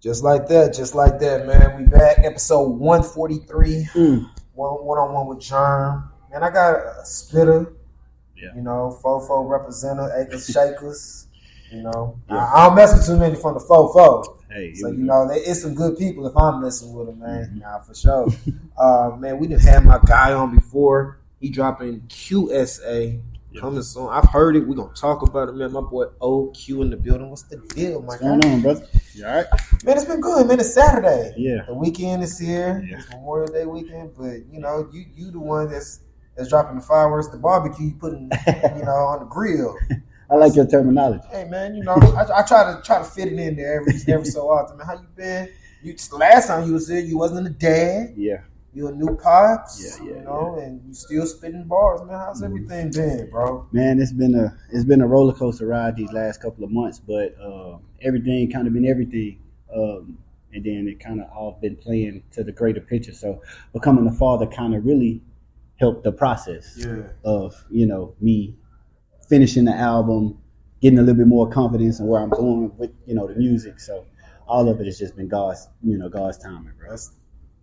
Just like that, man. We back, episode 143. One-on-one with Jerm. Man, I got a spitter. Yeah. You know, Fofo representative, Acres Shakers. You know, I don't mess with too many from the Fofo. Hey, so you know, it's some good people if I'm messing with them, man. Nah, for sure. Man, we done had my guy on before. He dropping Q.S.A. coming soon. I've heard it. We're gonna talk about it, man. My boy OQ in the building. What's the deal, my guy? What's going on, brother? You all right? Man, it's been good, man. It's Saturday. Yeah. The weekend is here. Yeah. It's Memorial Day weekend, but you know, you the one that's dropping the fireworks, the barbecue, you putting on the grill. I like your terminology. Hey man, you know, I try to fit it in there every so often. Man, how you been? Last time you was here, you wasn't a dad. Yeah. You a new pops. Yeah, you know, and you still spitting bars, man. How's everything been, bro? Man, it's been a roller coaster ride these last couple of months, but everything kind of been everything. And then it kind of all been playing to the greater picture. So becoming a father kind of really helped the process of, me finishing the album, getting a little bit more confidence in where I'm going with, the music. So all of it has just been God's timing, bro.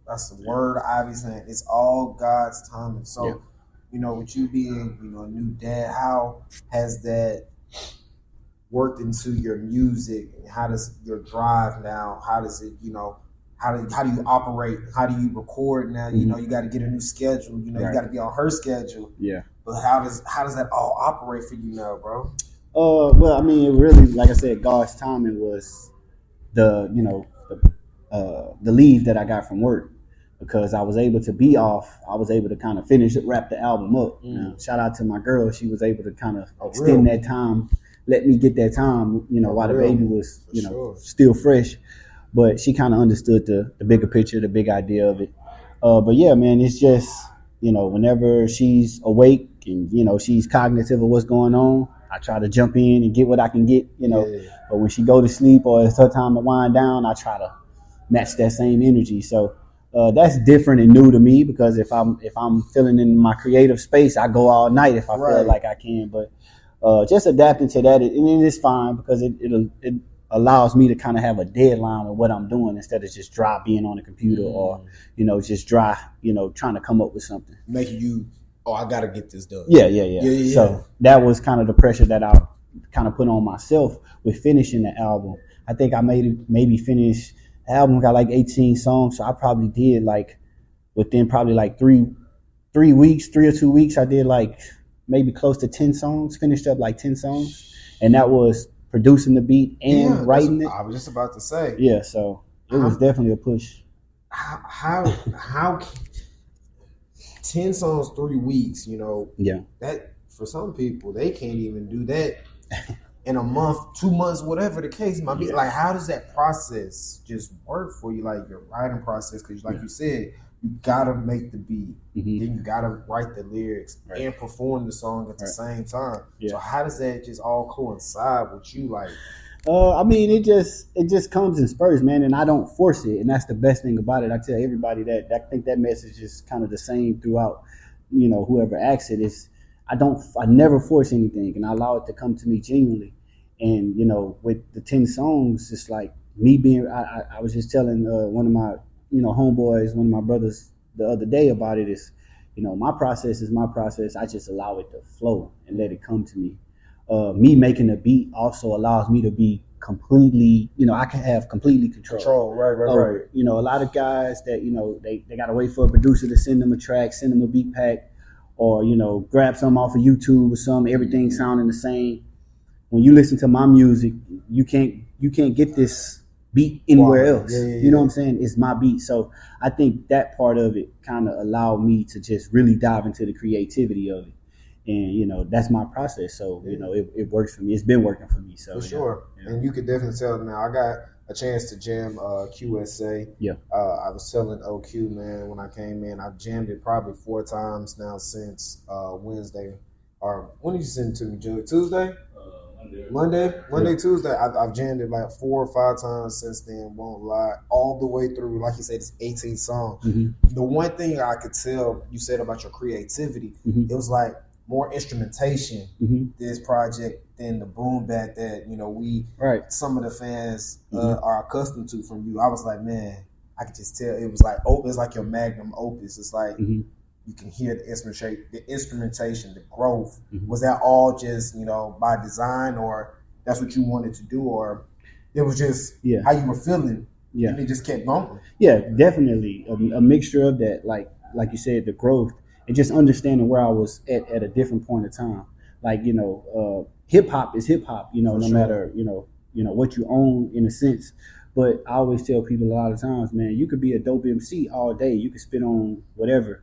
That's the word I be saying. It's all God's timing. So, with you being, a new dad, how has that worked into your music? How does your drive now? How does it, how do you operate? How do you record now? You got to get a new schedule. You got to be on her schedule. Yeah. But how does that all operate for you now, bro? Well, I mean, really, like I said, God's timing was the leave that I got from work, because I was able to be off. I was able to kind of wrap the album up. Shout out to my girl. She was able to kind of extend that time, let me get that time, while the baby was, still fresh. But she kind of understood the bigger picture, the big idea of it. But yeah, man, it's just, whenever she's awake and, she's cognitive of what's going on, I try to jump in and get what I can get, But when she go to sleep or it's her time to wind down, I try to match that same energy. So that's different and new to me, because if I'm feeling in my creative space, I go all night if I feel like I can. But just adapting to that, and it is fine, because it allows me to kind of have a deadline of what I'm doing, instead of just dry being on the computer or just dry trying to come up with something, making you I gotta get this done. Yeah. So that was kind of the pressure that I kind of put on myself with finishing the album. I think I maybe finish the album, got like 18 songs, so I probably did like within probably like 3 or 2 weeks, I did like maybe close to 10 songs, finished up like 10 songs, and that was producing the beat and writing it. I was just about to say. Yeah, so it was definitely a push. How 10 songs, 3 weeks, that for some people, they can't even do that in a month, 2 months, whatever the case might be. Like, how does that process just work for you, like your writing process? Because like you said, you gotta make the beat, then you gotta write the lyrics and perform the song at the same time. So how does that just all coincide with you? Like, I mean, it just comes in spurts, man, and I don't force it, and that's the best thing about it. I tell everybody that I think that message is kind of the same throughout. Whoever asks it is, I never force anything, and I allow it to come to me genuinely. And with the 10 songs, it's like me being. I was just telling one of my homeboys, one of my brothers, the other day about it. Is my process is my process. I just allow it to flow and let it come to me. Me making a beat also allows me to be completely, I can have completely control. Right. A lot of guys that, they got to wait for a producer to send them a track, send them a beat pack, or, grab something off of YouTube or something, everything sounding the same. When you listen to my music, you can't get this beat anywhere else. You know what I'm saying? It's my beat. So I think that part of it kind of allowed me to just really dive into the creativity of it. And, that's my process. So, it works for me. It's been working for me. So for sure. Yeah. And you could definitely tell now. I got a chance to jam Q.S.A. Yeah. I was telling OQ, man, when I came in, I've jammed it probably 4 times now since Wednesday. Or when did you send it to me, Joe? Tuesday? Monday, Tuesday. I've jammed it like 4 or 5 times since then. Won't lie, all the way through. Like you said, it's 18 songs. The one thing I could tell you said about your creativity, it was like more instrumentation this project than the boom bap that we some of the fans are accustomed to from you. I was like, man, I could just tell it was like it's like your magnum opus. It's like you can hear the instrumentation, the growth. Was that all just by design, or that's what you wanted to do, or it was just how you were feeling? Yeah, and it just kept going. Yeah, definitely a mixture of that, like you said, the growth and just understanding where I was at a different point in time. Like hip hop is hip hop. No matter what you own in a sense. But I always tell people a lot of times, man, you could be a dope MC all day. You could spit on whatever.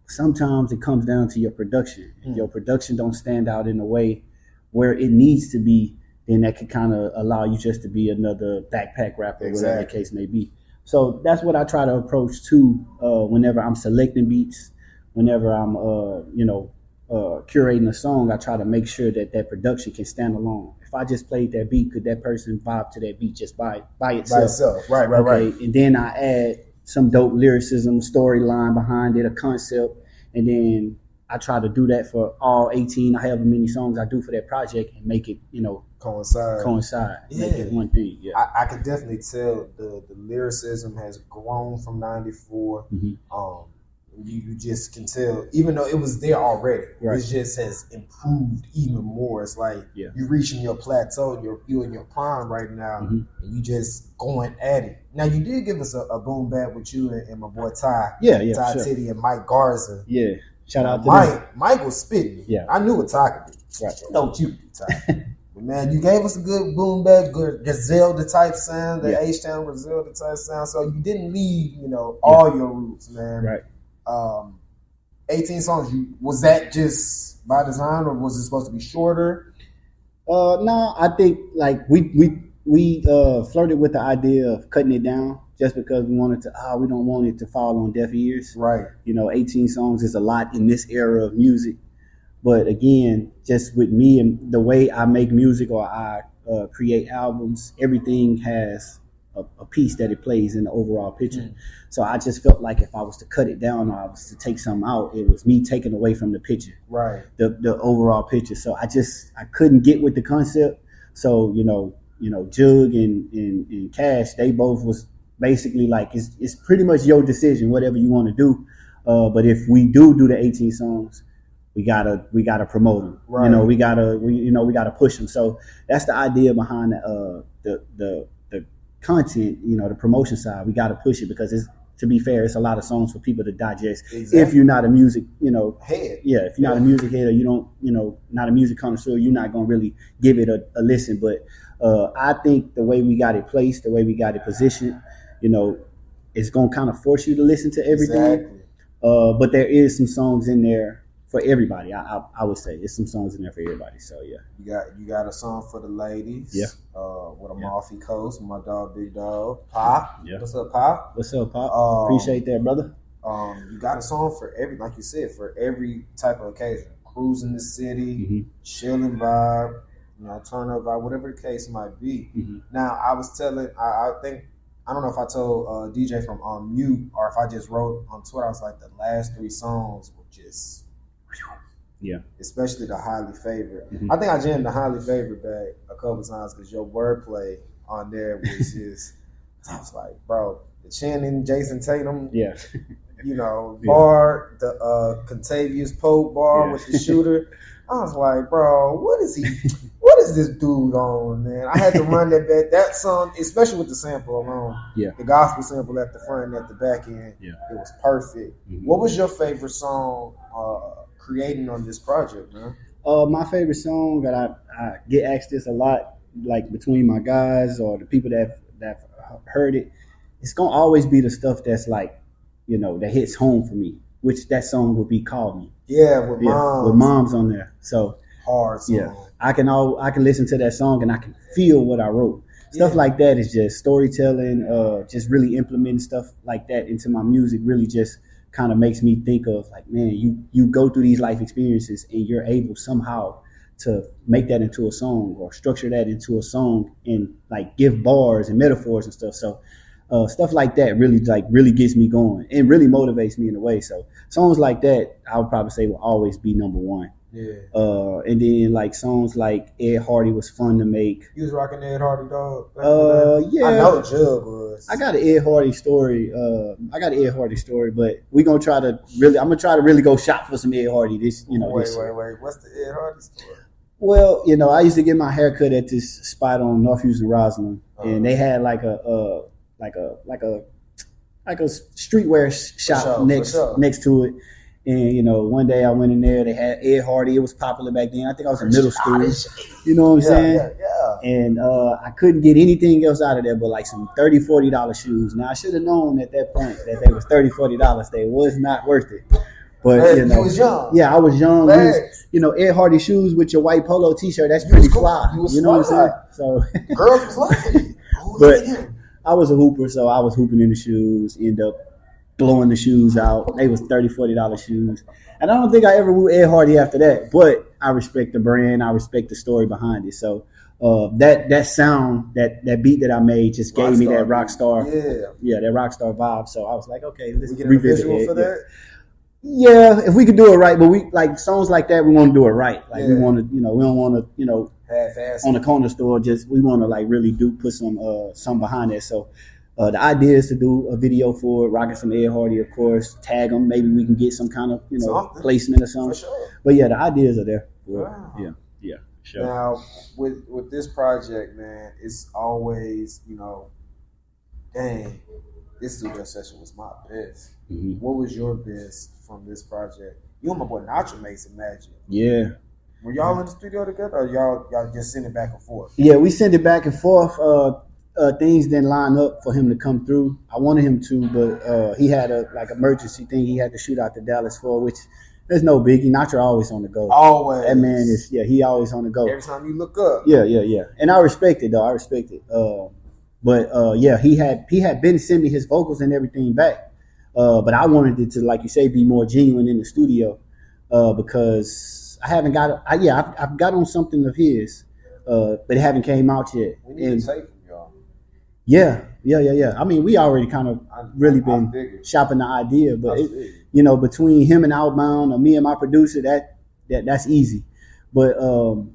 Sometimes it comes down to your production. If your production don't stand out in a way where it needs to be, then that could kind of allow you just to be another backpack rapper, whatever the case may be. So that's what I try to approach too whenever I'm selecting beats, whenever I'm curating a song. I try to make sure that production can stand alone. If I just played that beat, could that person vibe to that beat just by itself? By itself, right. And then I add some dope lyricism, storyline behind it, a concept, and then I try to do that for all 18, however many songs I do for that project, and make it, coincide. Yeah. Make it one thing. Yeah, I could definitely tell the lyricism has grown from '94. You just can tell, even though it was there already, it just has improved even more. It's like you're reaching your plateau, you're in your prime right now, and you just going at it. Now, you did give us a boom bap with you and my boy Ty. Ty Titty and Mike Garza. Yeah, shout out to Mike. Mike was spitting. Yeah, I knew what Ty could do. Right. Don't you do, Ty? But man, you gave us a good boom bap, good Griselda type sound, the H-Town Griselda type sound. So you didn't leave, all your roots, man. Right. 18 songs. Was that just by design, or was it supposed to be shorter? No, I think like we flirted with the idea of cutting it down just because we wanted to. We don't want it to fall on deaf ears. Right. 18 songs is a lot in this era of music. But again, just with me and the way I make music or I create albums, everything has a piece that it plays in the overall picture. So I just felt like if I was to cut it down or I was to take something out, it was me taking away from the picture, right? The overall picture. So I couldn't get with the concept. So Jug and Cash, they both was basically like it's pretty much your decision, whatever you want to do. But if we do the 18 songs, we gotta promote them. Right. We gotta push them. So that's the idea behind the content, the promotion side. We got to push it because to be fair, it's a lot of songs for people to digest. Exactly. If you're not a music, head. Yeah, if you're not a music head or you don't, not a music connoisseur, you're not going to really give it a listen. But I think the way we got it placed, the way we got it positioned, it's going to kind of force you to listen to everything. Exactly. But there is some songs in there for everybody. I would say there's some songs in there for everybody. So yeah. You got a song for the ladies. Yeah. With a Malfi Coast, my dog, Big Dog, Pop. Yeah. What's up, Pop? What's up, Pop? Appreciate that, brother. You got a song for like you said, for every type of occasion. Cruising the city, chilling vibe, turn up vibe, whatever the case might be. Now, I was telling, I don't know if I told DJ from Mute or if I just wrote on Twitter, I was like, the last 3 songs were just... Yeah, especially the Highly Favored. I think I jammed the Highly Favored back a couple times because your wordplay on there was just. I was like, bro, the Channing, Jason Tatum, bar, the Contavious Pope bar with the shooter. I was like, bro, what is this dude on, man? I had to run that back. That song, especially with the sample alone, the gospel sample at the front and at the back end, it was perfect. What was your favorite song? Creating on this project, man? My favorite song that I get asked this a lot, like between my guys or the people that heard it, it's gonna always be the stuff that's like, that hits home for me. Which that song would be Call Me. Yeah, with Moms on there. So hard song. Yeah, I can listen to that song and I can feel what I wrote. Stuff like that is just storytelling. Just really implementing stuff like that into my music. Really just kind of makes me think of like, man, you go through these life experiences and you're able somehow to make that into a song or structure that into a song and like give bars and metaphors and stuff. So stuff like that really gets me going and really motivates me in a way. So songs like that, I would probably say will always be number one. Yeah. And then like songs like Ed Hardy was fun to make. You was rocking Ed Hardy, dog? Yeah. I know Jug was. I got an Ed Hardy story. But we gonna try to really. I'm gonna try to really go shop for some Ed Hardy this. Wait. What's the Ed Hardy story? Well, I used to get my hair cut at this spot on North Houston Roslyn, and they had like a streetwear shop next to it. And one day I went in there. They had Ed Hardy. It was popular back then. I think I was in middle school. You know what I'm saying? Yeah. And I couldn't get anything else out of there but like some $30, $40 shoes. Now I should have known at that point that they was $30, $40. They was not worth it. But you was young. Yeah, I was young. Ed Hardy shoes with your white polo T-shirt. That's pretty fly. You know what I'm saying? So girls was laughing. But I was a hooper, so I was hooping in the shoes. End up blowing the shoes out. They was $30, $40 shoes. And I don't think I ever woo Ed Hardy after that. But I respect the brand. I respect the story behind it. So that sound, that beat that I made just gave me that rock star. Yeah, that rock star vibe. So I was like, okay, let's revisit it. For that? Yeah, if we could do it right, but we like songs like that, we want to do it right. Like we want to, we don't want to, half-ass on the corner store. Just we want to like really put some behind it. So the idea is to do a video for it, rocking some Ed Hardy, of course. Tag them, maybe we can get some kind of placement or something. For sure. But yeah, the ideas are there. Wow. Yeah, sure. Now with this project, man, it's always dang, this studio session was my best. Mm-hmm. What was your best from this project? You and my boy Nacho made some magic. Yeah. Were y'all in the studio together, or y'all just send it back and forth? Yeah, we sent it back and forth. Things didn't line up for him to come through. I wanted him to, but he had a emergency thing he had to shoot out to Dallas for, which there's no biggie. Nacho always on the go. Always. That man is, he always on the go. Every time you look up. Yeah. And I respect it, though. I respect it. He had been sending me his vocals and everything back. But I wanted it to, like you say, be more genuine in the studio because I haven't got I've got on something of his, but it haven't came out yet. We need to take from y'all. Yeah. I mean, we already kind of really been shopping the idea, but between him and Outbound or me and my producer, that's easy. But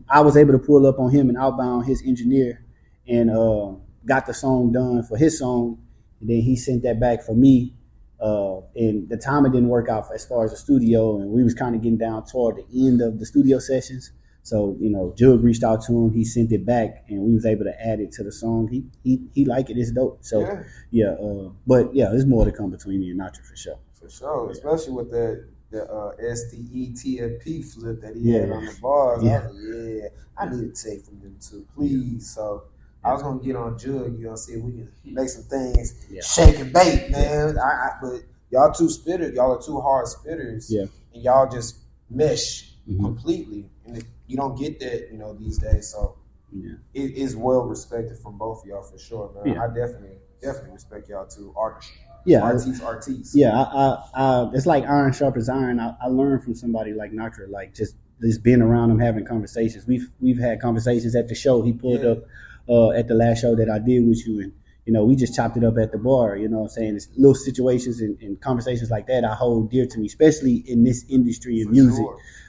I was able to pull up on him and Outbound, his engineer, and got the song done for his song, and then he sent that back for me. And the timing didn't work out as far as the studio, and we was kind of getting down toward the end of the studio sessions. So, Jug reached out to him, he sent it back, and we was able to add it to the song. He liked it, it's dope. So, there's more to come between me and Nacho for sure. For sure, especially with the STE flip that he had on the bars. I was like, I need to take from them too, please. So I was gonna get on Jug, see if we can make some things shake and bake, man. But y'all y'all are two hard spitters, and y'all just mesh completely. And you don't get that, these days. So it is well respected from both of y'all for sure, man. I definitely respect y'all too, artists. Yeah, artists. Yeah, I it's like iron sharpens iron. I learned from somebody like Nacho, like just being around him, having conversations. We've had conversations at the show. He pulled up at the last show that I did with you, and we just chopped it up at the bar. You know what I'm saying? It's little situations and conversations like that I hold dear to me, especially in this industry of music,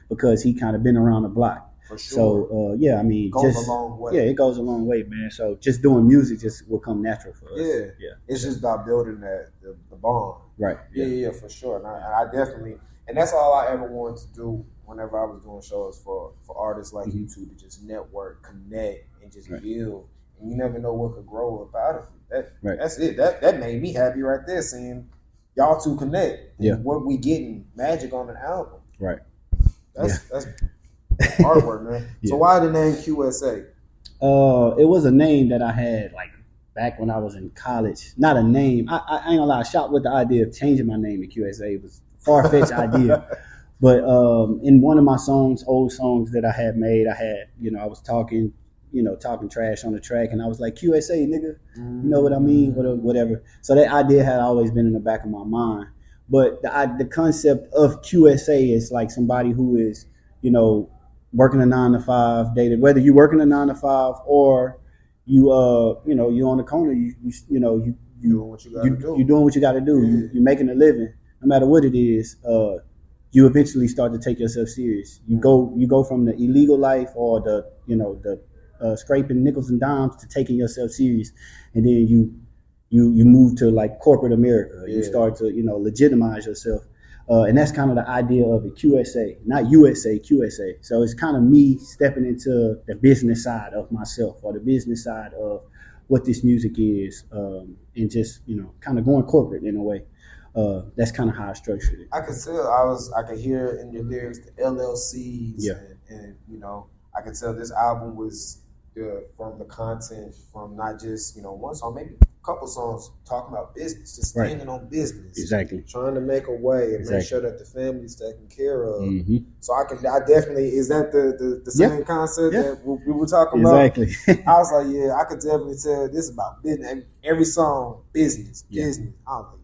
because he kind of been around the block. For sure. So it goes a long way. Yeah, it goes a long way, man. So just doing music just will come natural for us. Yeah. It's just about building the bond. Right. Yeah, for sure. And I definitely, and that's all I ever wanted to do whenever I was doing shows for artists like you two, to just network, connect, and just build. And you never know what could grow up out of it. That's it. That made me happy right there, seeing y'all two connect. Yeah. What we getting magic on an album. Right. That's artwork, man. So why the name Q.S.A? It was a name that I had like back when I was in college. Not a name. I ain't gonna lie. I shot with the idea of changing my name to Q.S.A. It was a far-fetched idea. But in one of my old songs that I had made, I had, I was talking trash on the track, and I was like, Q.S.A, nigga, you know what I mean? Whatever. So that idea had always been in the back of my mind. But the concept of Q.S.A is like somebody who is, working a 9-to-5 day, whether you're working a 9-to-5 or you you on the corner, you doing what you got to do. You're doing what you got to do. You're making a living, no matter what it is. you eventually start to take yourself serious. You go from the illegal life or the scraping nickels and dimes to taking yourself serious, and then you move to like corporate America. You start to legitimize yourself, and that's kind of the idea of it. Q.S.A, not U.S.A, Q.S.A. So it's kind of me stepping into the business side of myself, or the business side of what this music is, and just kind of going corporate in a way. That's kind of how I structured it. I could tell. I could hear in your lyrics the LLCs, and I could tell this album was from the content, from not just one song, maybe a couple songs talking about business, just standing on business, exactly, trying to make a way and make sure that the family's taken care of. So I definitely, is that the same concept that we were talking about? Exactly. I was like, yeah, I could definitely tell this is about business. Every song, business. I was like,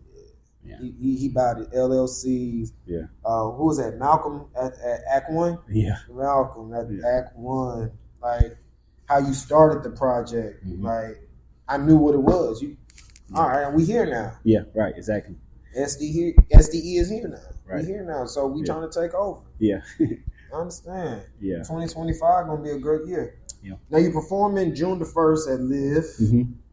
he bought it. LLCs. Yeah. Who was that? Malcolm at Act One. Yeah. Malcolm at Act One. Like how you started the project. Like I knew what it was. All right, and we here now. Yeah. Right. Exactly. SDE is here now. Right. We here now, so we trying to take over. Yeah. I understand. Yeah. 2025 gonna be a great year. Yeah. Now you performing June the 1st at Live.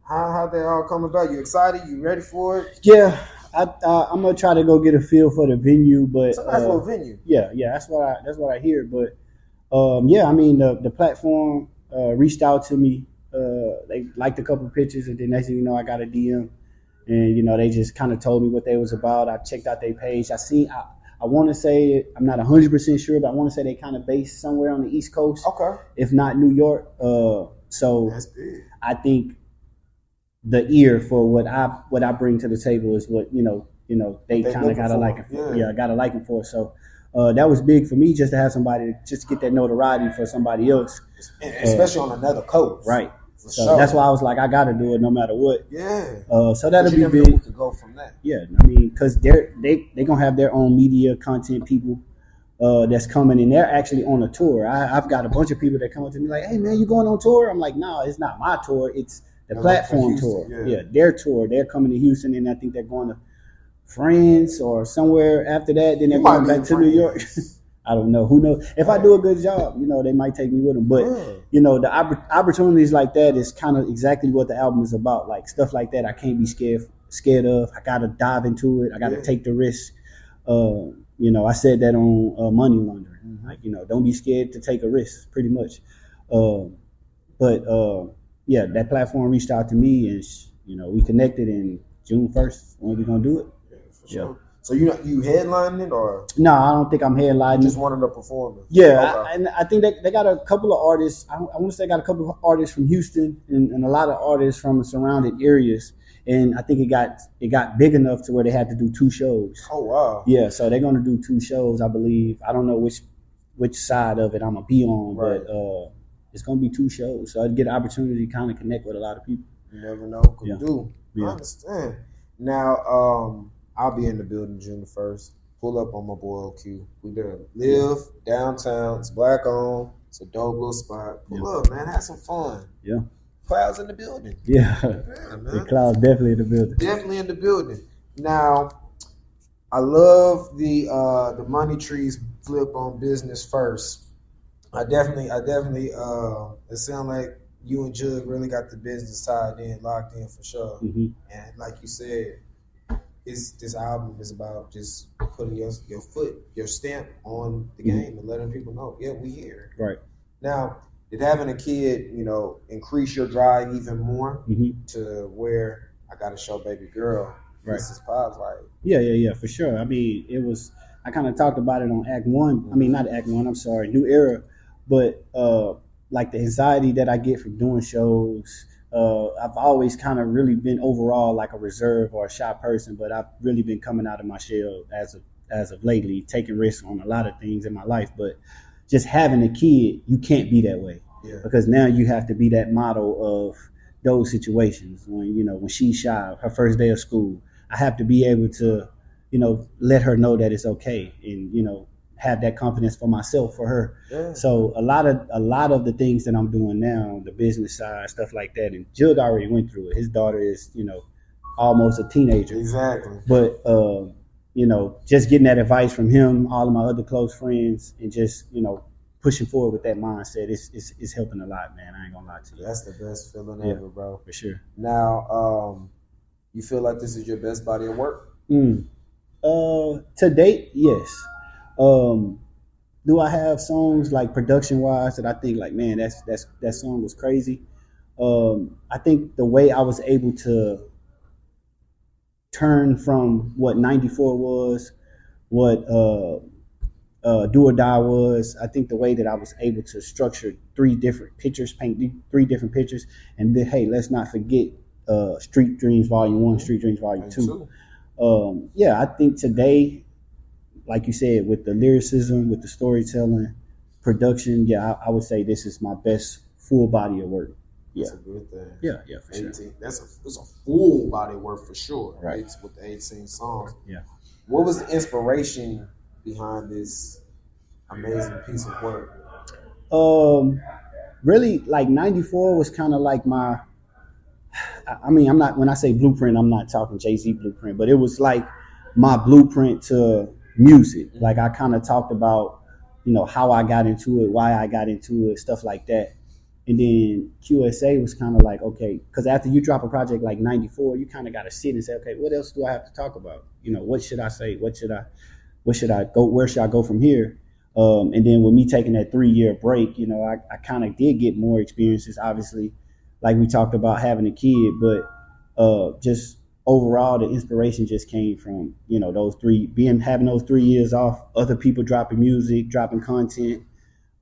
How that all come about? You excited? You ready for it? Yeah. I'm gonna try to go get a feel for the venue, but it's a nice little venue. Yeah, that's what I hear. But I mean the platform reached out to me. They liked a couple pictures, and then next thing you know, I got a DM, and they just kind of told me what they was about. I checked out their page. I want to say, I'm not 100% sure, but I want to say they kind of based somewhere on the East Coast. Okay. If not New York. So that's big. I think the ear for what I bring to the table is what they kind of got a liking for. Yeah, got a liking for. So that was big for me, just to have somebody, just to get that notoriety for somebody else, especially on another coast. Right. So that's why I was like, I got to do it no matter what. Yeah. So that'll be big. We could go from that. Yeah, I mean, because they gonna have their own media content people that's coming, and they're actually on a tour. I've got a bunch of people that come up to me like, "Hey man, you going on tour?" I'm like, "No, it's not my tour. It's the platform tour. Yeah, their tour. They're coming to Houston, and I think they're going to France or somewhere after that. Then they're going back to New York." I don't know. Who knows? If I do a good job, they might take me with them. But the opportunities like that is kind of exactly what the album is about. Like stuff like that, I can't be scared of. I gotta dive into it. I gotta take the risk. I said that on Money Laundering. Like don't be scared to take a risk. Pretty much. That platform reached out to me, and we connected. In June 1st, when we gonna do it? Yeah, for sure. So you headlining it or? No, I don't think I'm headlining. Just one of the performers. Yeah, and I think they got a couple of artists. I want to say they got a couple of artists from Houston and a lot of artists from the surrounding areas. And I think it got big enough to where they had to do 2 shows. Oh wow! Yeah, so they're gonna do 2 shows, I believe. I don't know which side of it I'm gonna be on, right. But it's gonna be 2 shows, so I'd get an opportunity to kind of connect with a lot of people. You never know. Could do. Yeah. I understand. Now, I'll be in the building June the 1st. Pull up on my boy OQ. We there. Live downtown. It's black on. It's a dope little spot. Pull up, man. Have some fun. Yeah. Clouds in the building. Yeah, man. The clouds definitely in the building. Definitely in the building. Now, I love the money trees flip on business first. I definitely. It sounds like you and Jug really got the business side locked in for sure. Mm-hmm. And like you said, this album is about just putting your stamp on the game and letting people know, yeah, we here. Right. Now, did having a kid, increase your drive even more to where I got to show baby girl this is Pop's like? Yeah, for sure. I mean, I kind of talked about it on Act 1. I mean, not Act 1, I'm sorry, New Era. But like the anxiety that I get from doing shows, I've always kind of really been overall like a reserved or a shy person, but I've really been coming out of my shell as of lately, taking risks on a lot of things in my life. But just having a kid, you can't be that way because now you have to be that model of those situations. When she's shy, her first day of school, I have to be able to, let her know that it's okay, and have that confidence for myself, for her. Yeah. So a lot of the things that I'm doing now, the business side, stuff like that, and Jug already went through it. His daughter is, almost a teenager. Exactly. But just getting that advice from him, all of my other close friends, and just pushing forward with that mindset, it's helping a lot, man. I ain't gonna lie to you. That's the best feeling ever, bro. For sure. Now, you feel like this is your best body of work? To date, yes. Do I have songs like production wise that I think like, man, that song was crazy? I think the way I was able to turn from what 94 was, what Do or Die was, I think the way that I was able to structure paint 3 different pictures, and then, hey, let's not forget Street Dreams Volume 1, Street Dreams Volume 2. I think today, like you said, with the lyricism, with the storytelling, production, I would say this is my best full body of work. That's a good thing. Yeah, for 18, sure. It's a full body of work for sure. Right. With the 18 songs. Yeah. What was the inspiration behind this amazing piece of work? Really, like 94 was kind of like my. I'm not, when I say blueprint, I'm not talking Jay-Z blueprint, but it was like my blueprint to music. Like I kind of talked about, how I got into it, why I got into it, stuff like that. And then Q.S.A. was kind of like, okay, because after you drop a project like 94, you kind of got to sit and say, okay, what else do I have to talk about? What should I say? Where should I go? Where should I go from here? And then with me taking that 3-year break, I kind of did get more experiences, obviously, like we talked about having a kid, but just overall, the inspiration just came from, having those 3 years off, other people dropping music, dropping content.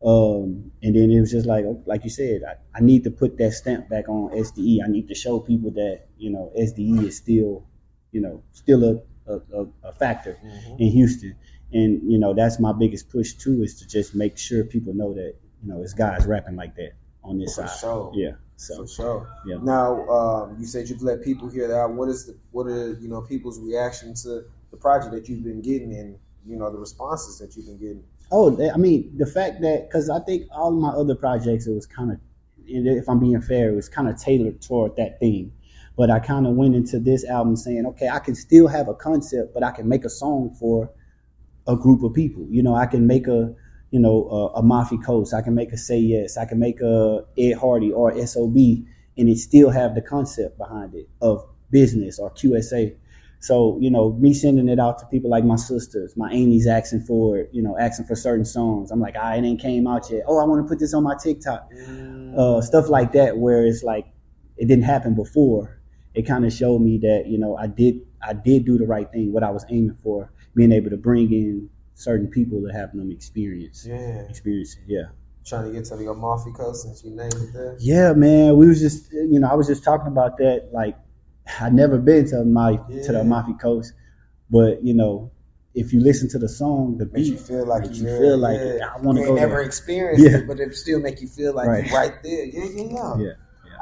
And then it was just like you said, I need to put that stamp back on SDE. I need to show people that, SDE is still a factor in Houston. And, that's my biggest push too, is to just make sure people know that, it's guys rapping like that on this side. Sure. Yeah. So for sure. Yeah. Now, you said you've let people hear that. What are people's reaction to the project that you've been getting and, the responses that you've been getting? Oh, I mean, the fact that, because I think all of my other projects, it was kind of, if I'm being fair, it was kind of tailored toward that theme. But I kind of went into this album saying, okay, I can still have a concept, but I can make a song for a group of people. I can make a Mafi Coast, I can make a Say Yes, I can make a Ed Hardy or SOB, and it still have the concept behind it of business or Q.S.A. So, me sending it out to people like my sisters, my aunties asking for it, asking for certain songs. I'm like, it ain't came out yet. Oh, I want to put this on my TikTok. Stuff like that, where it's like, it didn't happen before. It kind of showed me that, I did do the right thing, what I was aiming for, being able to bring in certain people to have them experience. Yeah. Trying to get to the Amalfi Coast since you named it there. Yeah, man. We was just, I was just talking about that, like, I'd never been to the Amalfi Coast, but if you listen to the song, the beat, you feel like I want to go. Never experienced it, but it still make you feel like you're right there. Yeah.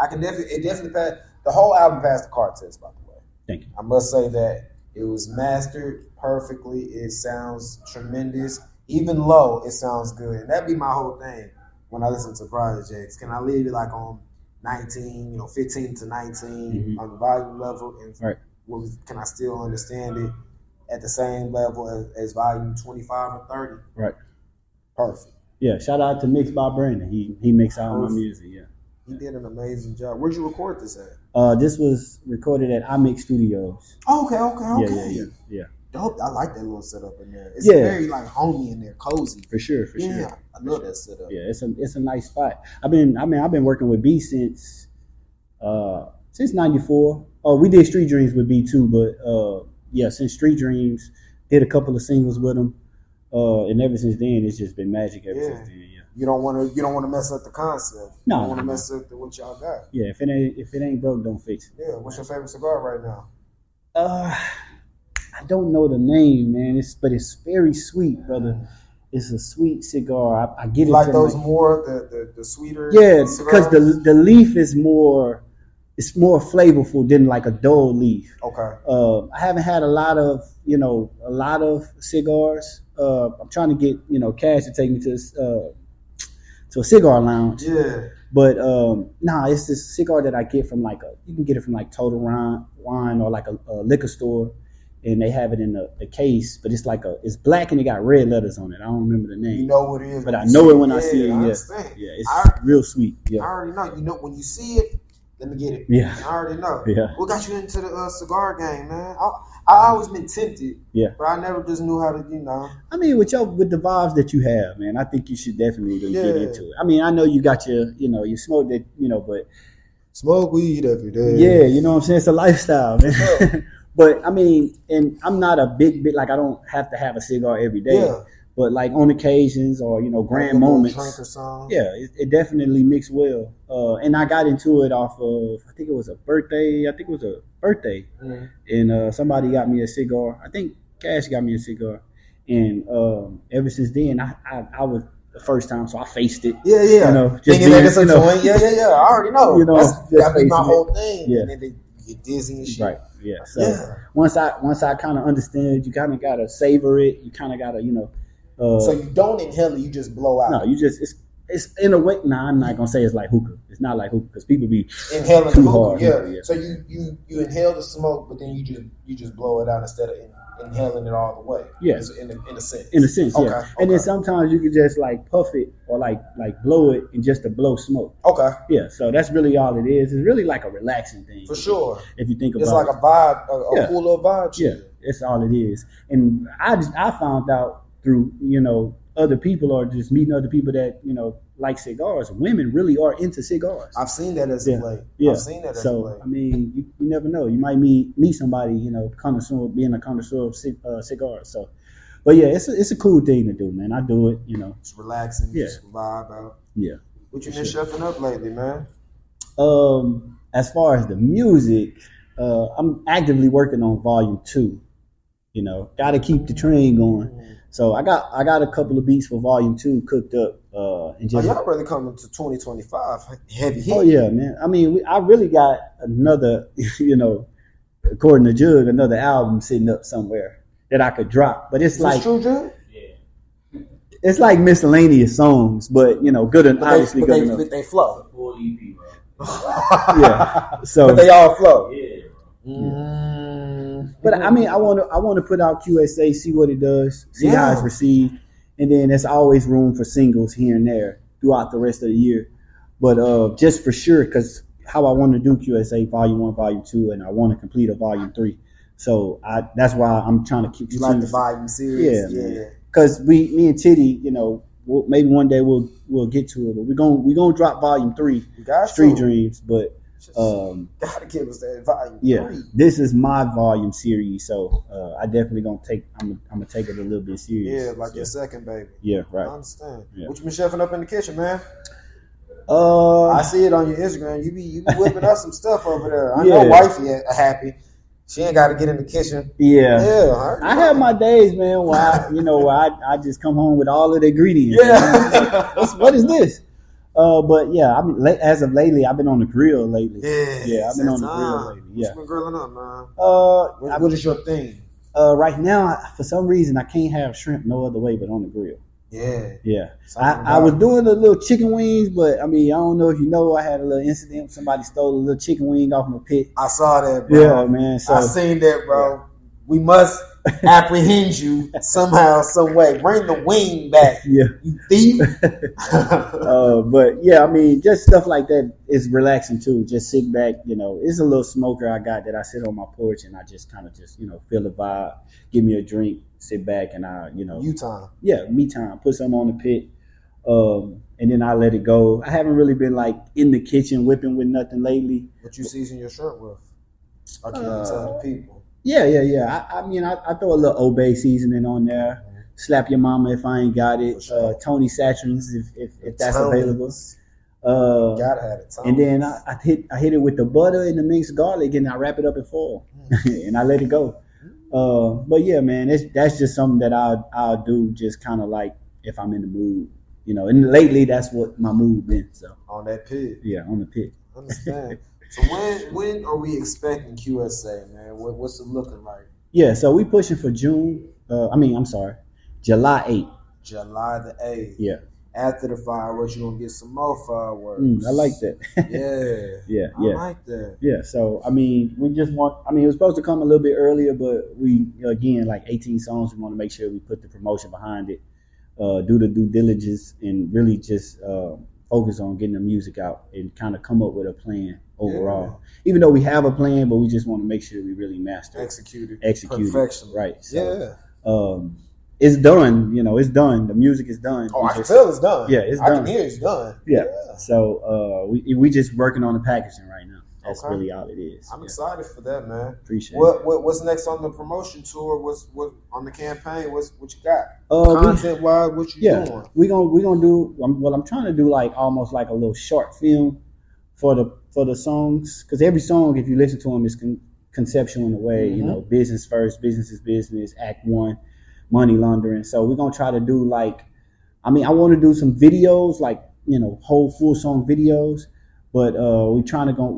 I can definitely pass. The whole album passed the car test, by the way. Thank you. I must say that it was mastered perfectly. It sounds tremendous. Even low, it sounds good. And that'd be my whole thing when I listen to projects. Can I leave it like on 19, 15 to 19 on the volume level, and can I still understand it at the same level as volume 25 or 30? Right. Perfect. Yeah, shout out to Mix by Brandon. He makes all my music, yeah. He did an amazing job. Where'd you record this at? This was recorded at iMix Studios. Oh, okay. Yeah. Dope. I like that little setup in there. It's very like homey in there, cozy. For sure. I love that setup. Yeah, it's a nice spot. I've been working with B since 94. Oh, we did Street Dreams with B too, but since Street Dreams, did a couple of singles with him, and ever since then it's just been magic ever since then. Yeah. You don't want to mess up the concept. You don't want to mess up what y'all got. Yeah, if it ain't broke, don't fix it. Yeah. What's your favorite cigar right now? I don't know the name, man. But it's very sweet, brother. It's a sweet cigar. I get it. Like those more the sweeter. Yeah, because the leaf is more. It's more flavorful than like a dull leaf. Okay. I haven't had a lot of cigars. I'm trying to get Cash to take me to a cigar lounge. Yeah. But it's this cigar that I get from you can get it from like Total Wine or like a liquor store. and they have it in the case, but it's like it's black and it got red letters on it. I don't remember the name. You know what it is, but I know it when I see it. Yeah, it's real sweet. Yeah, I already know. You know when you see it. Let me get it. Yeah, I already know. Yeah, what got you into the cigar game, man? I always been tempted. Yeah, but I never just knew how to, I mean, with the vibes that you have, man, I think you should definitely get into it. I mean, I know you got your, you smoke that, but smoke weed every day. Yeah, you know what I'm saying? It's a lifestyle, man. Yeah. But I mean, and I'm not a big like I don't have to have a cigar every day. Yeah. But like on occasions or grand moments, drink or something. Yeah, it definitely mixed well. And I got into it off of I think it was a birthday. Mm-hmm. And somebody got me a cigar. I think Cash got me a cigar, and ever since then I was the first time, so I faced it. Yeah. Just thinking that it's a joint. Yeah. I already know. That's my whole thing. Yeah. And then they get dizzy and shit. Right. Yeah. So once I kind of understand, you kind of gotta savor it. You kind of gotta so you don't inhale it, you just blow out. No, you just it's in a way. Nah, I'm not gonna say it's like hookah. It's not like hookah because people be inhaling too hard. Yeah. So you inhale the smoke, but then you just blow it out instead of inhaling it all the way. Yeah, in a sense. In a sense, okay. Yeah. And then sometimes you can just like puff it or like blow it and just to blow smoke. Okay. Yeah. So that's really all it is. It's really like a relaxing thing. For sure. If you think about it, it's like a vibe, a cool little vibe. Yeah, that's all it is. And I found out through other people or just meeting other people that like cigars. Women really are into cigars. I've seen that as of late. Yeah. I've seen that as of late. I mean, you never know. You might meet somebody connoisseur, being a connoisseur of cigars. So, but yeah, it's a cool thing to do, man. I do it. It's relaxing. Yeah. Just vibe out. Yeah. What you been shuffling up lately, man? As far as the music, I'm actively working on Volume 2. Got to keep the train going. So I got a couple of beats for Volume 2 cooked up. And just y'all really coming to 2025 heavy hit. Oh yeah, man. I mean, I really got another, according to Jug, another album sitting up somewhere that I could drop. But it's like true, Jug? Yeah. It's like miscellaneous songs, but good and obviously good enough. But they flow. Full EP, bro. Yeah. So but they all flow. Yeah. But I mean, I want to put out Q.S.A, see what it does, see how it's received, and then there's always room for singles here and there throughout the rest of the year. But just for sure, because how I want to do Q.S.A Volume 1, Volume 2, and I want to complete a Volume 3. So that's why I'm trying to keep. You like the volume series? Yeah. Because me and Titty, maybe one day we'll get to it, but we're gonna drop Volume 3, Street Dreams, but. Gotta give us that volume. Yeah, 3. This is my volume series, so I definitely gonna take. I'm gonna take it a little bit serious. Yeah, like your second baby. Yeah, right. I understand. Yeah. What you been chefing up in the kitchen, man? I see it on your Instagram. You be whipping up some stuff over there. I know wifey happy. She ain't got to get in the kitchen. Yeah. I have my days, man, where I just come home with all of the ingredients. Yeah. What is this? But yeah, I mean, as of lately, I've been on the grill lately. Yeah, I've been on the grill lately. Yeah, what you been grilling up, man? What is your thing? Right now, for some reason, I can't have shrimp no other way but on the grill. Yeah. I was doing the little chicken wings, but I mean, I don't know if you know, I had a little incident. Somebody stole a little chicken wing off my pit. I saw that, bro. Yeah, man. So, I seen that, bro. Yeah. We must apprehend you somehow, some way. Bring the wing back, you thief. But yeah, I mean, just stuff like that is relaxing too. Just sit back, it's a little smoker I got that I sit on my porch and I just kind of feel the vibe, give me a drink, sit back and you time. Yeah, me time. Put something on the pit. And then I let it go. I haven't really been like in the kitchen whipping with nothing lately. What you season your shrimp with? I can't tell the people. Yeah. I mean, I throw a little Obey seasoning on there. Slap your mama if I ain't got it. Sure. Tony Satchins if that's available. Gotta have it. And then I hit it with the butter and the minced garlic, and I wrap it up in foil, and I let it go. But yeah, man, that's just something that I'll do, just kind of like if I'm in the mood, And lately, that's what my mood been. So on that pit. Yeah, on the pit. Understand. So when are we expecting Q.S.A, man? What's it looking like? Yeah, so we pushing for July 8th. July the 8th. Yeah. after the fireworks, you're gonna get some more fireworks. I like that. Yeah. I like that. Yeah. So I mean, we just want. I mean, it was supposed to come a little bit earlier, but we again like 18 songs. We want to make sure we put the promotion behind it, do the due diligence, and really just focus on getting the music out and kind of come up with a plan overall. Even though we have a plan, but we just want to make sure we really master it. Execute Perfection. Right. So, it's done. You know, it's done. The music is done. Oh, I can tell it's done. Yeah, it's done. I can hear it's done. Yeah. So we just working on the packaging right now. That's really all it is. I'm excited for that, man. Appreciate it. What's next on the promotion tour? What on the campaign? What you got? Content wise, what you doing? We gonna do. I'm trying to do like almost like a little short film for the songs, because every song, if you listen to them, is conceptual in a way. You know, business first, business is business. Act one, money laundering. So we're gonna try to do like, I want to do some videos, like, you know, whole full song videos. But we're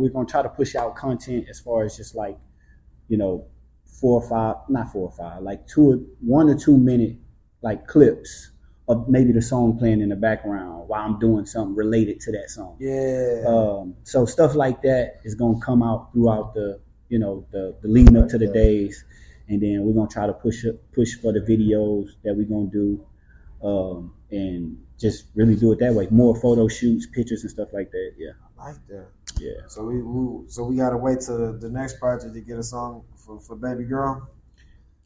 gonna try to push out content as far as just like, you know, 1 or 2 minute like clips of maybe the song playing in the background while I'm doing something related to that song. Yeah. So stuff like that is gonna come out throughout the, you know, the leading up to the days, and then we're gonna try to push for the videos that we're gonna do, and just really do it that way. More photo shoots, pictures, and stuff like that. Yeah. I like that. Yeah. So we gotta wait till the next project to get a song for baby girl.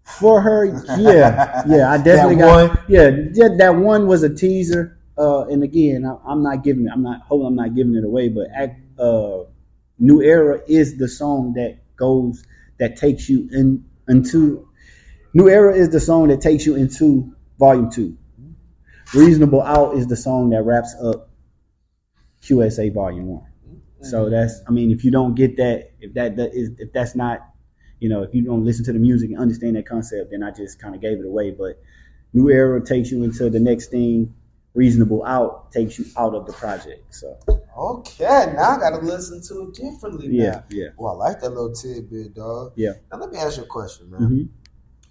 For her, yeah, I definitely got one. Yeah, that one was a teaser. And again, I'm not giving it away. But New Era is the song that takes you into. New Era is the song that takes you into Volume 2. Reasonable Out is the song that wraps up Q.S.A. Volume 1. So that's, if you don't get that, if that's not, you know, if you don't listen to the music and understand that concept, then I just kind of gave it away. But New Era takes you into the next thing. Reasonable Out takes you out of the project. So okay, now I gotta listen to it differently. Yeah. Well, I like that little tidbit, dog. Yeah. Now let me ask you a question, man.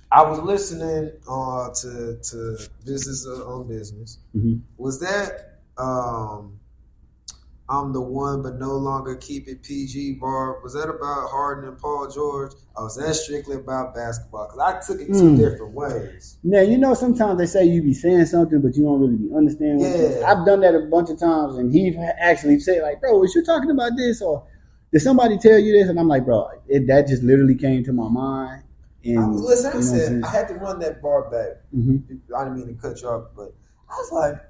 I was listening to Business on Business. Was that I'm the one but no longer keep it PG bar? Was that about Harden and Paul George? Or was that strictly about basketball? Because I took it two different ways. Now, you know, sometimes they say you be saying something, but you don't really be understanding what it is. I've done that a bunch of times, and he actually said, like, bro, was you talking about this? Or did somebody tell you this? And I'm like, bro, that just literally came to my mind. And, listen, I had to run that bar back. I didn't mean to cut you off, but I was like,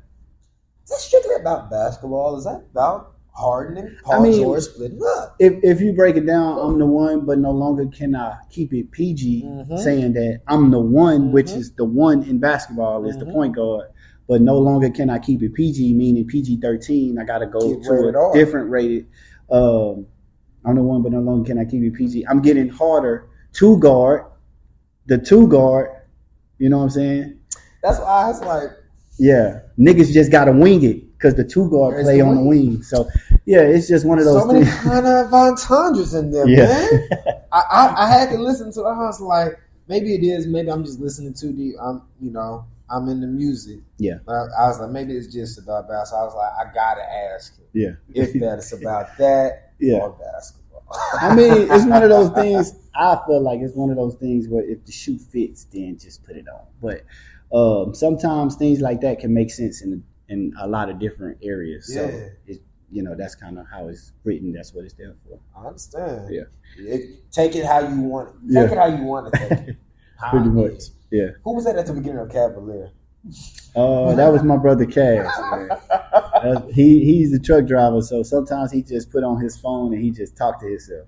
is that strictly about basketball? Is that about Harden and Paul George splitting up? If you break it down, I'm the one, but no longer can I keep it PG, saying that I'm the one, which is the one in basketball, is the point guard, but no longer can I keep it PG, meaning PG-13. I got to go to a different rated. I'm the one, but no longer can I keep it PG. I'm getting harder to guard. The two guard, you know what I'm saying? That's why I was like, yeah, niggas just gotta wing it because the two guard play on the wing. So yeah, it's just one of those. So many kind of entendres in there, man. I had to listen to it. I was like, maybe it is. Maybe I'm just listening too deep. I'm in the music. Yeah. I was like, maybe it's just about basketball. I was like, I gotta ask him. Yeah. If that's about that or basketball. It's one of those things. I feel like it's one of those things where if the shoe fits, then just put it on. But sometimes things like that can make sense in a lot of different areas. Yeah. So that's kind of how it's written. That's what it's there for. I understand. Yeah. Take it how you want it. Take it how you want to take it. Pretty much. Yeah. Who was that at the beginning of Cavalier? That was my brother Cash. He's the truck driver, so sometimes he just put on his phone and he just talk to himself.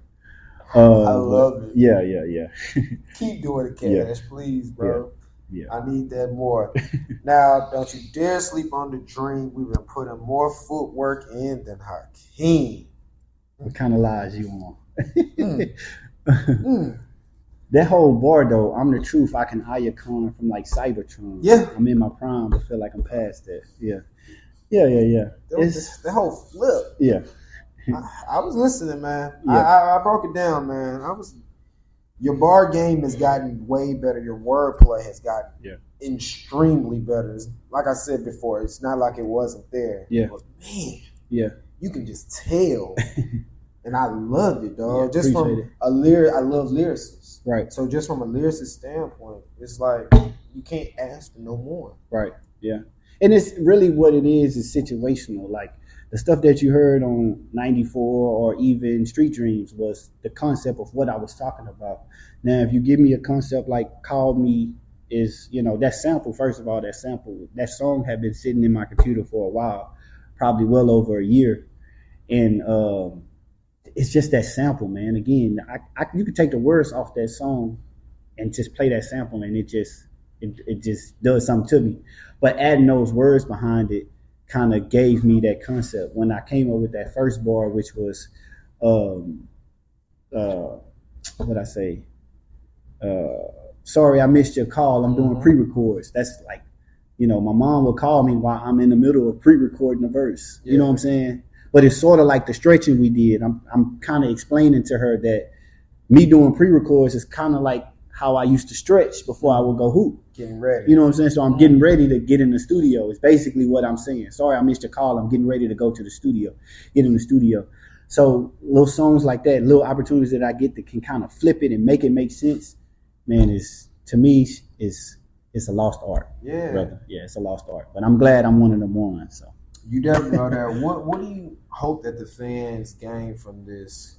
I love it. Yeah. Keep doing it, Cash, please, bro. Yeah. I need that more. Now, don't you dare sleep on the dream. We've been putting more footwork in than Hakeem. What kind of lies you on? That whole bar, though, I'm the truth. I can Ayakon from like Cybertron. Yeah. I'm in my prime, but feel like I'm past that. Yeah. The whole flip. Yeah. I was listening, man. Yeah. I broke it down, man. Your bar game has gotten way better. Your wordplay has gotten extremely better. Like I said before, it's not like it wasn't there. Yeah. But man, yeah, you can just tell. And I love it, dog. Yeah, just from it. I love lyricists. Right. So just from a lyricist standpoint, it's like you can't ask for no more. Right. Yeah. And it's really what it is situational. Like the stuff that you heard on 94 or even Street Dreams was the concept of what I was talking about. Now, if you give me a concept like Call Me is, that sample, first of all, that song had been sitting in my computer for a while, probably well over a year. And it's just that sample, man. Again, you could take the words off that song and just play that sample, and it just does something to me. But adding those words behind it kind of gave me that concept. When I came up with that first bar, which was, what I say? Sorry, I missed your call. I'm doing pre-records. That's like, my mom would call me while I'm in the middle of pre-recording a verse. Yeah. You know what I'm saying? But it's sort of like the stretching we did. I'm kind of explaining to her that me doing pre-records is kind of like how I used to stretch before I would go hoop. Getting ready. You know what I'm saying? So I'm getting ready to get in the studio. It's basically what I'm saying. Sorry, I missed your call. I'm getting ready to go to the studio, get in the studio. So little songs like that, little opportunities that I get that can kind of flip it and make it make sense, man, to me, it's a lost art. Yeah. Brother. Yeah, it's a lost art. But I'm glad I'm one of them ones. So. You definitely are there. What do you hope that the fans gain from this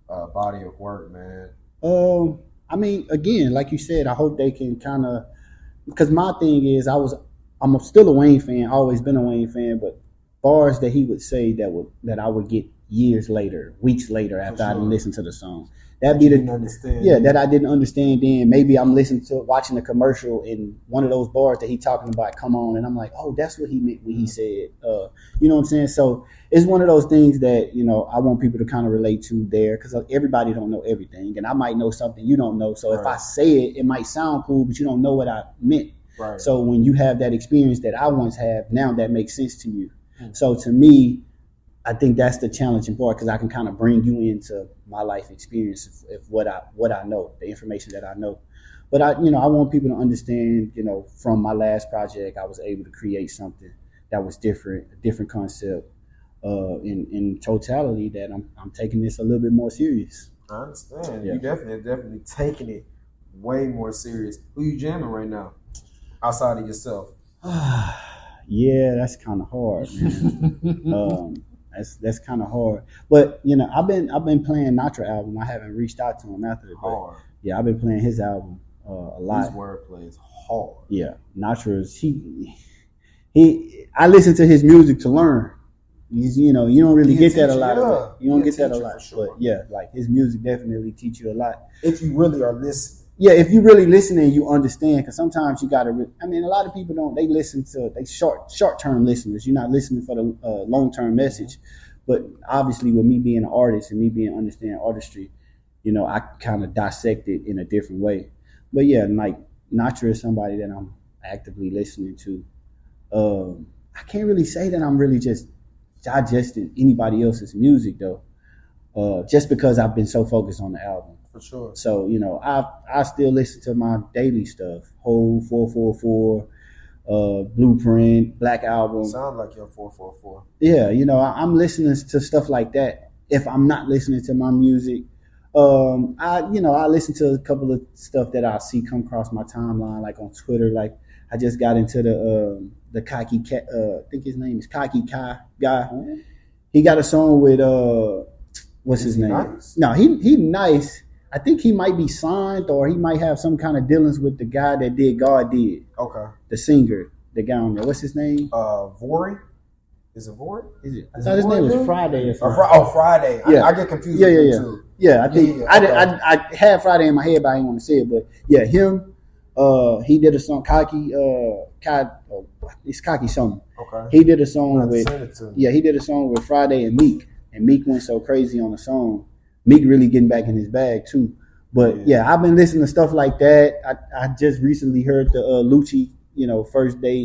body of work, man? I mean, again, like you said, I hope they can kind of, because my thing is, I'm still a Wayne fan, always been a Wayne fan, but bars that he would say that I would get years later, weeks later after I listened to the song. That I didn't understand then. Maybe I'm watching a commercial and one of those bars that he talking about come on, and I'm like, oh, that's what he meant when he said, you know what I'm saying? So it's one of those things that, I want people to kind of relate to there, because everybody don't know everything, and I might know something you don't know. So if I say it, it might sound cool, but you don't know what I meant. Right. So when you have that experience that I once had, now that makes sense to you. Mm-hmm. So to me, I think that's the challenging part, because I can kind of bring you into my life experience of what I know, the information that I know. But I want people to understand, from my last project, I was able to create something that was different, a different concept, in totality, that I'm taking this a little bit more serious. I understand. Yeah. You definitely taking it way more serious. Who you jamming right now, outside of yourself? Yeah, that's kind of hard, man. That's kind of hard, but I've been playing Natra album. I haven't reached out to him after it, but yeah, I've been playing his album a lot. His wordplay is hard. Yeah, Natra's I listen to his music to learn. He's you don't really get that a lot of it. You don't get that a lot, sure. But yeah, like his music definitely teach you a lot if you really are listening. Yeah, if you really listening, you understand, because sometimes you got to. I mean, a lot of people don't. They listen to short term listeners. You're not listening for the long term message. But obviously, with me being an artist and me being understanding artistry, I kind of dissect it in a different way. But yeah, like Natra is somebody that I'm actively listening to. I can't really say that I'm really just digesting anybody else's music though, just because I've been so focused on the album. For sure. So, I still listen to my daily stuff. Whole 444, Blueprint, Black Album. Sound like your 444. Yeah, I'm listening to stuff like that. If I'm not listening to my music, I listen to a couple of stuff that I see come across my timeline, like on Twitter. Like I just got into the Cocky Cat. I think his name is Cocky Kai guy. Mm-hmm. He got a song with what's his name? Nice? No, he nice. I think he might be signed, or he might have some kind of dealings with the guy that did God Did. Okay. The singer, the guy on there. What's his name? Vory? Is it Vory? Is it? I thought his name was Friday or something. Friday. Yeah. I get confused with him too. Yeah, I think I had Friday in my head, but I didn't want to say it. But yeah, him. He did a song, it's Cocky something. Okay. He did a song with Friday and Meek went so crazy on the song. Meek really getting back in his bag too. But yeah, I've been listening to stuff like that. I just recently heard the Lucci,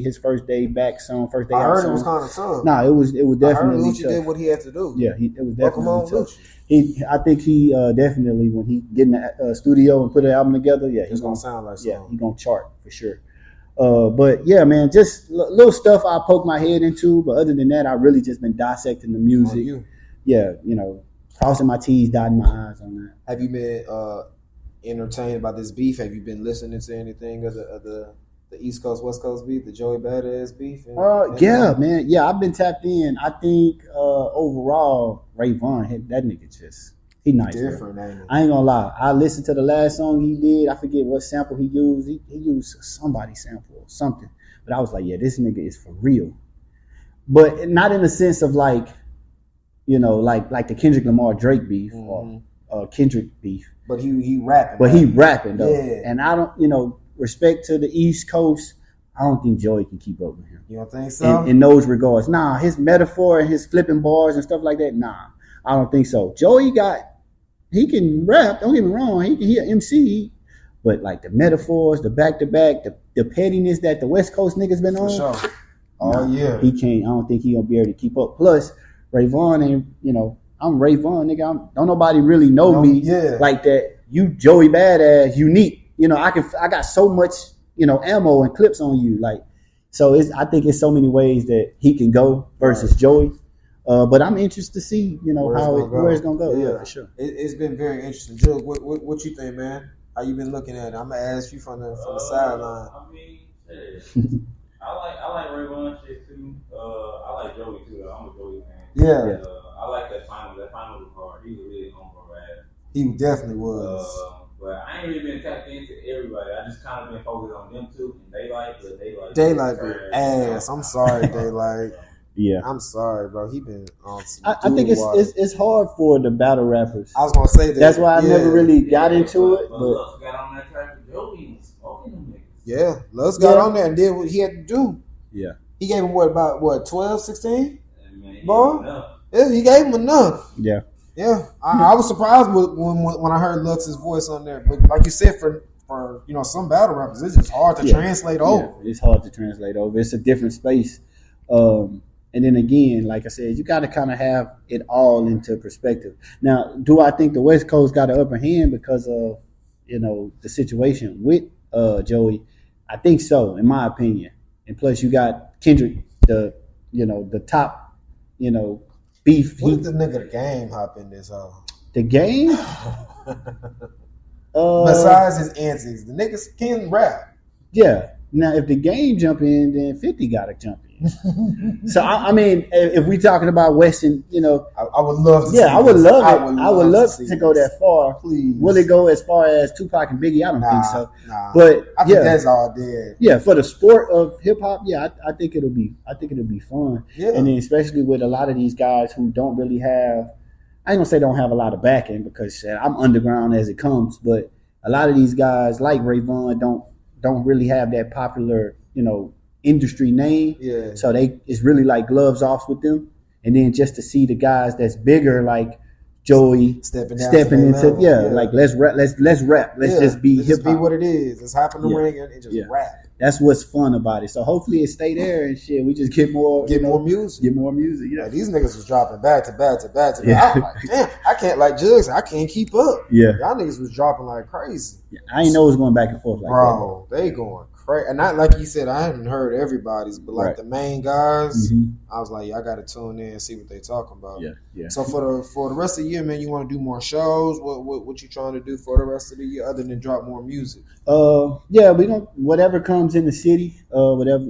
his first day back song, first day out song. I heard it was kind of tough. Nah, it was definitely I heard Lucci tough. did what he had to do. Yeah, it was definitely tough. Lucci. I think he definitely, when he get in the studio and put an album together, it's gonna sound like something. Yeah, he's gonna chart for sure. But yeah, man, just little stuff I poke my head into. But other than that, I really just been dissecting the music. Yeah, crossing my T's, dotting my I's on that. Have you been entertained about this beef? Have you been listening to anything of the East Coast West Coast beef, the Joey Badass beef? Yeah, man. Yeah, I've been tapped in. I think overall, Ray Vaughn, that nigga he nice. Different, ain't it? I ain't gonna lie. I listened to the last song he did. I forget what sample he used. He used somebody's sample or something. But I was like, yeah, this nigga is for real. But not in the sense of like the Kendrick Lamar Drake beef or Kendrick beef. But he rapping. But he rapping though. Yeah. And I don't, respect to the East Coast, I don't think Joey can keep up with him. You don't think so? In those regards. Nah, his metaphor and his flipping bars and stuff like that, nah. I don't think so. Joey he can rap, don't get me wrong, he an MC, but like the metaphors, the back-to-back, the pettiness that the West Coast niggas been on. For sure. Oh, yeah. He can't, I don't think he gonna be able to keep up. Plus, Ray Vaughn ain't, I'm Ray Vaughn, nigga. Don't nobody really know me like that. You Joey Badass, unique. I got so much, ammo and clips on you. Like, so I think it's so many ways that he can go versus Joey. But I'm interested to see, where it's gonna go. Yeah, for sure. It's been very interesting. Jug, what you think, man? How you been looking at it? I'm gonna ask you from the sideline. I mean, I like Ray Vaughn shit too. I like Joey too. I'm a Joey fan. Yeah. I like that final. That final was hard. He was really on for ass. He definitely was. But I ain't really been tapped into everybody. I just kind of been focused on them too. And Daylight been ass. I'm sorry, Daylight. Yeah, I'm sorry, bro. He been on some I think it's hard for the battle rappers. I was gonna say that. That's why I never really got into it. But Lux got on that track with Joey and smoking them niggas. Yeah, Lux got on there and did what he had to do. Yeah, he gave him about 12, 16? Boy, yeah, he gave him enough. Yeah. Yeah, I was surprised when I heard Lux's voice on there. But like you said, for some battle rappers, it's just hard to translate over. Yeah, it's hard to translate over. It's a different space. And then again, like I said, you got to kind of have it all into perspective. Now, do I think the West Coast got an upper hand because of the situation with Joey? I think so, in my opinion. And plus, you got Kendrick, the top, beef. What if the nigga the Game hop in this hole? The Game? Besides his antics, the niggas can rap. Yeah. Now, if the Game jump in, then 50 got to jump in. So, I mean, if we talking about Western, I would love to see I would this. love it. I would love to go that far. Please. Will it go as far as Tupac and Biggie? I don't think so. Nah. But I think that's all dead. Yeah, for the sport of hip hop, I think it'll be fun. Yeah. And then especially with a lot of these guys who don't really have, I ain't gonna say don't have a lot of backing because I'm underground as it comes, but a lot of these guys like Ray Vaughn don't really have that popular, industry name. Yeah. So it's really like gloves off with them. And then just to see the guys that's bigger like Joey stepping into like let's rap. Let's just be hip hop. Be what it is. Let's hop in the ring and just rap. That's what's fun about it. So hopefully it stay there and shit. We just get more music. Get more music. Yeah. Like, these niggas was dropping back to back to back to back. I'm like, damn, I can't like Jugs. I can't keep up. Yeah. Y'all niggas was dropping like crazy. Yeah, I ain't know it was going back and forth like that. They going crazy. And not like you said, I hadn't heard everybody's, but like the main guys, I was like, I got to tune in and see what they talking about. Yeah. So for the rest of the year, man, you want to do more shows? What you trying to do for the rest of the year other than drop more music? Yeah, we don't. Whatever comes in the city, whatever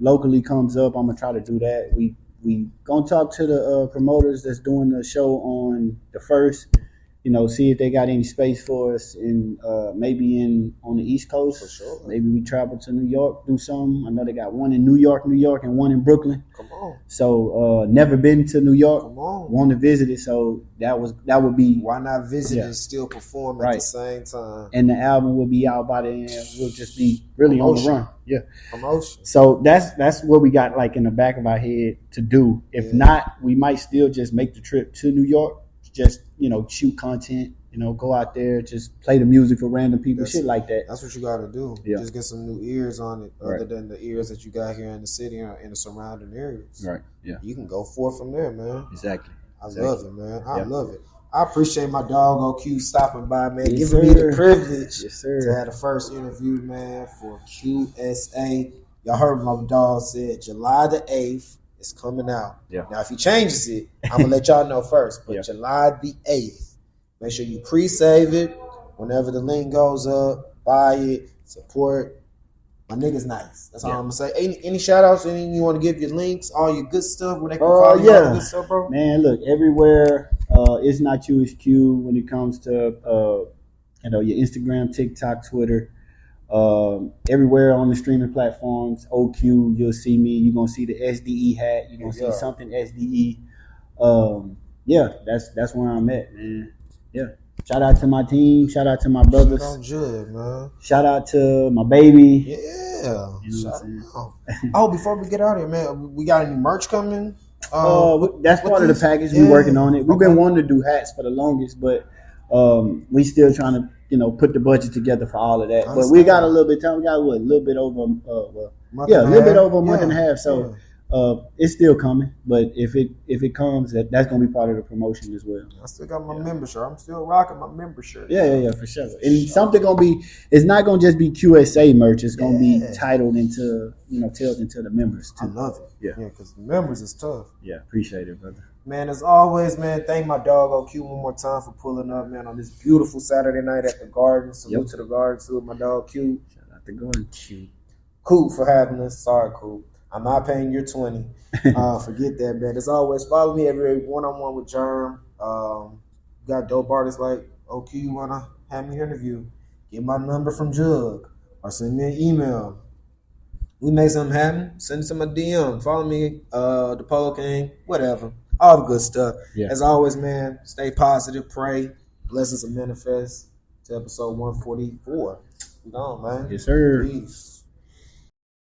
locally comes up, I'm gonna try to do that. We gonna talk to the promoters that's doing the show on the 1st. See if they got any space for us in maybe on the East Coast. For sure. Maybe we travel to New York, do something. I know they got one in New York, and one in Brooklyn. Come on. So never been to New York. Come on. Want to visit it. So that would be. Why not visit and still perform at the same time? And the album will be out by then. We'll just be really on the run. Yeah. Promotion. So that's what we got like in the back of our head to do. If not, we might still just make the trip to New York. Just shoot content, go out there, just play the music for random people, shit like that. That's what you got to do. Yeah. Just get some new ears on it, other than the ears that you got here in the city or in the surrounding areas. Right. Yeah. You can go forth from there, man. Exactly. I love it, man. I love it. I appreciate my dog Q stopping by, man, yes, giving me the privilege to have the first interview, man, for Q.S.A. Y'all heard what my dog said. July the 8th is coming out. Yeah. Now, if he changes it, I'm going to let y'all know first. But July the 8th, make sure you pre-save it. Whenever the link goes up, buy it, support. My nigga's nice. That's all I'm gonna say. Any shout outs? Anything you want to give your links? All your good stuff where they can follow you all the good stuff, bro? Man, look, everywhere it's not you, it's Q when it comes to your Instagram, TikTok, Twitter. Everywhere on the streaming platforms, OQ, you'll see me. You're gonna see the SDE hat, you're gonna see something SDE. That's where I'm at, man. Yeah. Shout out to my team. Shout out to my brothers. Man. Shout out to my baby. Yeah. You know what I'm saying? Oh, before we get out of here, man, we got any merch coming? That's part of the package. We're working on it. We've been wanting to do hats for the longest, but we still trying to put the budget together for all of that. But we got a little bit of time. We got a little bit over a month and a half. So it's still coming. But if it comes, that's gonna be part of the promotion as well. I still got my membership. I'm still rocking my membership. Yeah, for sure. And something gonna be. It's not gonna just be Q.S.A. merch. It's gonna be titled into tailed into the members too. I love it. Yeah, because the members is tough. Yeah, appreciate it, brother. Man, as always, man, thank my dog OQ one more time for pulling up, man, on this beautiful Saturday night at the Garden. Salute to the Garden. Salute my dog Q. Shout out to Garden. Q. Cool for having us. Sorry, Cool. I'm not paying your 20. Forget that, man. As always, follow me every one-on-one with Jerm. Got dope artists like OQ. You want to have me interview? Get my number from Jug or send me an email. We make something happen. Send it to my DM. Follow me, the Polo King, whatever. All the good stuff. Yeah. As always, man, stay positive, pray, blessings and manifest to episode 144. We gone, man. Yes, sir. Peace.